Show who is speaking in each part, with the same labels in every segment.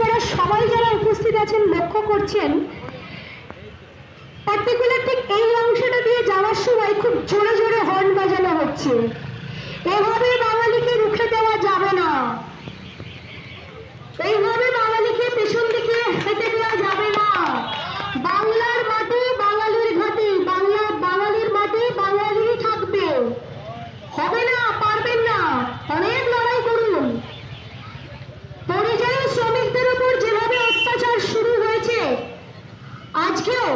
Speaker 1: আপনারা সবাই যারা উপস্থিত আছেন লক্ষ্য করছেন, পার্টিকুলার ঠিক এই অংশটা দিয়ে যাওয়ার সময় খুব জোরে জোরে হর্ন বাজানো হচ্ছে। এভাবে বাঙালিকে রুখে দেওয়া যাবে না, এইভাবে বাঙালিকে পেছন দিকে হেঁটে দেওয়া যাবে না। বাংলার মাটি বাঙালির ঘাঁটি, বাংলা বাঙালির মাটি বাঙালিরই থাকবে। হবে না, পারবেন না, অনেক লড়াই করুন। পরিযায়ী শ্রমিকদের উপর যেভাবে অত্যাচার শুরু হয়েছে, আজকেও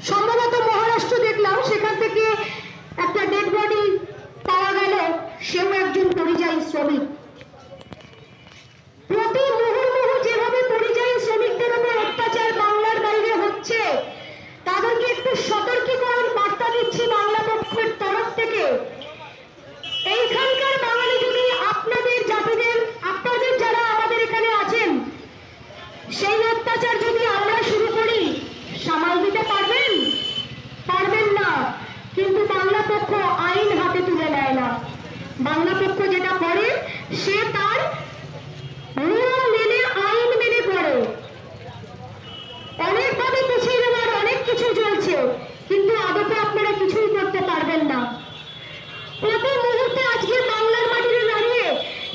Speaker 1: সম্ভবত মহারাষ্ট্র দেখলাম, সেখান থেকে একটা ডেড বডি পাওয়া গেল, সেও একজন পরিযায়ী শ্রমিক। প্রতি মুহূর্তে যেভাবে পরিযায়ী শ্রমিকদের উপর অত্যাচার বাংলার বাইরে হচ্ছে, তাদেরকে একটু সতর্কীকরণ বার্তা দিচ্ছি বাংলা পক্ষের তরফ থেকে। এইখানকার বাঙালি যদি আপনাদের জাতিদের, আপনাদের যারা আমাদের এখানে আছেন, সেই অত্যাচার যদি আমরা শুরু করি, সামাল দিতে পারবেন? পারবেন না। কিন্তু বাংলা পক্ষ আইন হাতে তুলে নেয় না। বাংলা পক্ষ যেটা করে, সে তার নিয়ম মেনে, আইন মেনে করে। অনেকভাবে পিছিয়ে নেওয়ার অনেক কিছু চলছে, কিন্তু আদতে আপনারা কিছুই করতে পারবেন না। প্রতি মুহূর্তে আজকে বাংলার মাটিতে দাঁড়িয়ে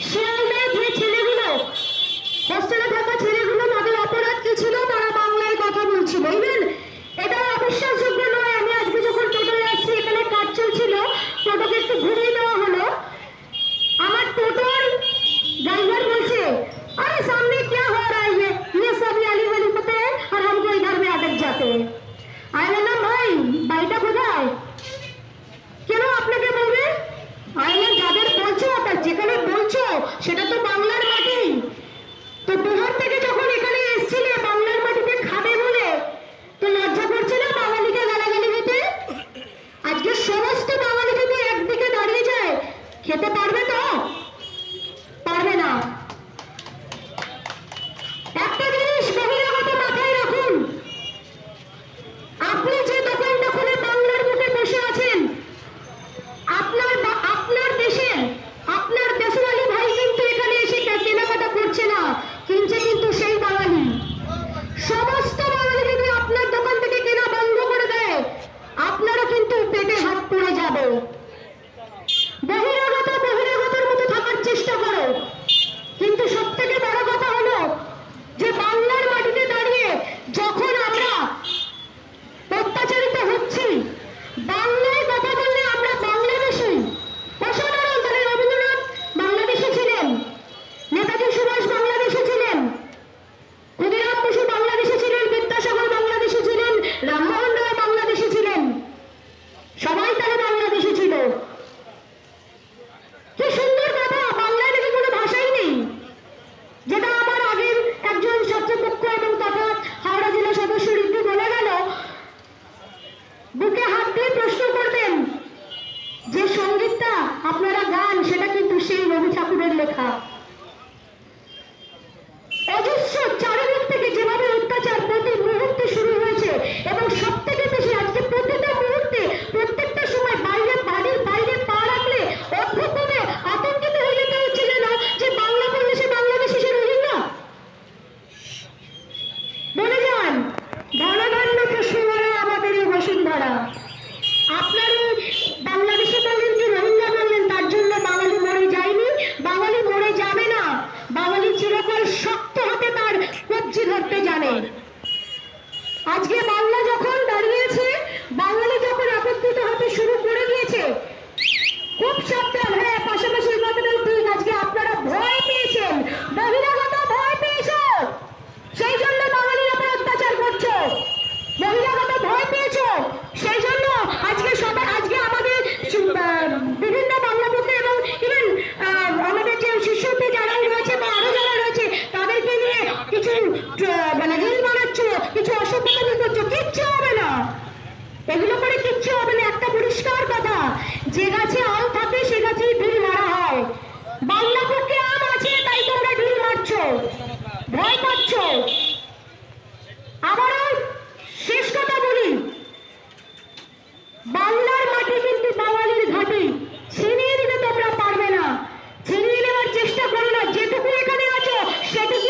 Speaker 1: শিয়ালদায় যে ছেলেগুলো, হোস্টেলে থাকা ছেলেগুলো, তাদের অপরাধ কি ছিল? তারা বাংলায় কথা বলছিল। ইভেন এটা অবিশ্বাসযোগ্য নয়, আমি আজকে যখন টোটোয় আসছি, এখানে কাজ চলছিল, টোটোকে একটু ঘুরিয়ে দেওয়া হলো। আমার টোটোর ড্রাইভার বলছে, अरे सामने क्या हो रहा है, ये सब अली वली पते हैं और हमको इधर में अटक जाते हैं। आई बोला भाई बाईटा কোথায়, কেন আপনাকে বলবে? আইনে যাদের বলছো, যেখানে বলছো সেটা তো বাংলার মাটি। তো বিহার থেকে যখন এখানে এসেছিলে বাংলার মাটিতে খাবে বলে, তো লজ্জা করছে না বাঙালিকে গালাগালি দিতে? আজকে সমস্ত বাঙালি যদি একদিকে দাঁড়িয়ে যায়, খেতে পারবে তো? পারবে না। একটা জিনিস বহিরাগত মাথায় রাখুন, আপনি যে দোকানটা খুলে বাংলার বুকে বসে আছেন, আপনার দেশে আপনার দেশওয়ালি ভাই কিন্তু এখানে এসে কেনাকাটা করছে না, কিনছে কিন্তু সেই বাঙালি। সমস্ত বাঙালি যদি আপনার দোকান থেকে কেনা বন্ধ করে দেয়, আপনারও কিন্তু পেটে হাত পড়ে যাবে। বহিরাগতের মতো থাকার চেষ্টা করো, কিন্তু সব থেকে বড় কথা হলো যে বাংলার মাটিতে দাঁড়িয়ে যখন আমরা অত্যাচারিত হচ্ছি, বাংলায় কথা বললে আমরা বাংলাদেশি। অসাধারণ। তাহলে রবীন্দ্রনাথ বাংলাদেশে ছিলেন, নেতাজি সুভাষ বাংলাদেশে ছিলেন, ক্ষুদিরাম বসু বাংলাদেশে ছিলেন, বিদ্যাসাগর বাংলাদেশে ছিলেন, রামমোহন রায় বাংলাদেশে ছিলেন, সবাই তারা বাংলাদেশে ছিল। কি সুন্দর কথা, বাংলায় নাকি কোনো ভাষাই নেই, যেটা আমার আগের একজন ছাত্রপক্ষ এবং তথা হাওড়া জেলা সদস্য ঋদ্ধি বলে গেল। বুকে হাত দিয়ে প্রশ্ন করবেন, যে সঙ্গীতটা আপনারা গান, সেটা কিন্তু সেই রবি ঠাকুরের লেখা। অজস্র চারিদিক থেকে যেভাবে অত্যাচার প্রতি মুহূর্তে শুরু হয়েছে, এবং সব থেকে বেশি আজকে প্রতিটা মুহূর্তে, প্রত্যেকটা সময় বাইরে, বাড়ির বাইরে পা রাখলে অদ্ভুতভাবে আতঙ্কিত হয়ে যেতে হচ্ছে, যেন যে বাংলা বললে সে বাংলাদেশি, সে রোহিঙ্গা। বলে যান, ধনধান্য পুষ্পভরা আমাদের এই বসুন্ধরা। আপনার বাংলাদেশে বললেন কি রোহিঙ্গা বললেন, তার জন্য বাঙালি মরে যায়নি, বাঙালি মরে যাবে না। বাঙালি চিরকাল শক্ত হাতে তার কবজি ধরতে জানে। আজকে বাংলা যখন দাঁড়িয়েছে, বাঙালি যখন একত্রিত হতে শুরু করে দিয়েছে, খুব সাবধান। হ্যাঁ, পাশাপাশি কথাটাও ঠিক, আজকে আপনারা ভয় পেয়েছেন, বহিরাগত ভয় পেয়েছ, সেই জন্য বাঙালির উপর অত্যাচার করছো। বহিরাগত ভয় পেয়েছ, সেই জন্য আজকে সবাই, আজকে আমাদের বিভিন্ন বাংলা পক্ষে এবং ইভেন আমাদের যে শিশুতে যারা রয়েছে বা আরো যারা রয়েছে, তাদেরকে নিয়ে কিছু মানে রিল বানাচ্ছ, কিছু অসভ্যতা করছো। কিচ্ছু হবে না, এগুলো করে কিচ্ছু হবে না। একটা পরিষ্কার কথা, যে গাছে আম থাকে সে গাছেই ঢিল মারা হয়। বাংলা পক্ষে আম আছে, তাই তোমরা ঢিল মারছো, ভয় পাচ্ছ। আবারও শেষ কথা বলি, বাংলার মাটি কিন্তু বাঙালির ঘাঁটি, ছিনিয়ে দিতে তোমরা পারবে না। ছিনিয়ে নেওয়ার চেষ্টা করো না, যেটুকু এখানে আছো সেটুকু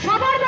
Speaker 1: সবার